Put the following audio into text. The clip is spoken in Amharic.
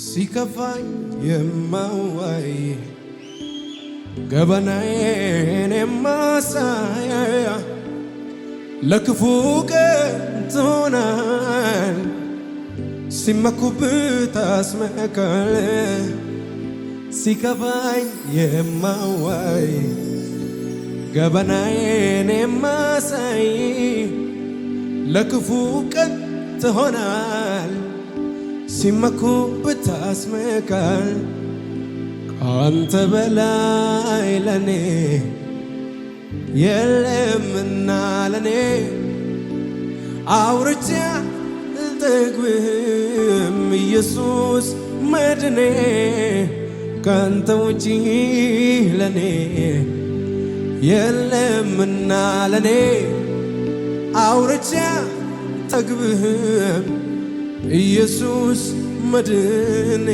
ሲከፋኝ የማዋይ ገበናዬን የማሳያ ለክፉ ቀን ትሆናል ሲመኩብህ ታስመካል ሲከፋኝ የማዋይ ገበናዬን የማሳይ ለክፉ ቀን ትሆናል ሲመኩብህ ታስመካል ካንተ በላይ ለኔ የለምና ለኔ አውርቼ አልጠግብም ኢየሱስ መድኔ ካንተ ውጪ ለኔ የለምና ለኔ አውርቼ አልጠግብም ኢየሱስ መድኔ